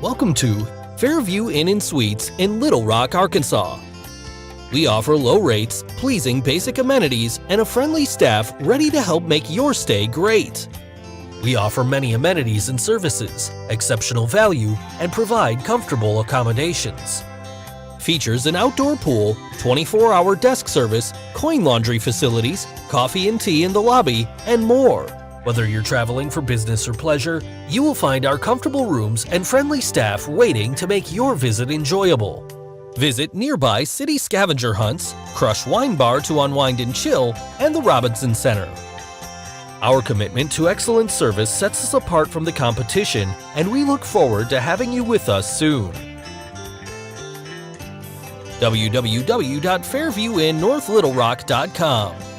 Welcome to Fairview Inn & Suites in Little Rock, Arkansas. We offer low rates, pleasing basic amenities, and a friendly staff ready to help make your stay great. We offer many amenities and services, exceptional value, and provide comfortable accommodations. Features an outdoor pool, 24-hour desk service, coin laundry facilities, coffee and tea in the lobby, and more. Whether you're traveling for business or pleasure, you will find our comfortable rooms and friendly staff waiting to make your visit enjoyable. Visit nearby city scavenger hunts, Crush Wine Bar to unwind and chill, and the Robinson Center. Our commitment to excellent service sets us apart from the competition, and we look forward to having you with us soon. www.fairviewinnorthlittlerock.com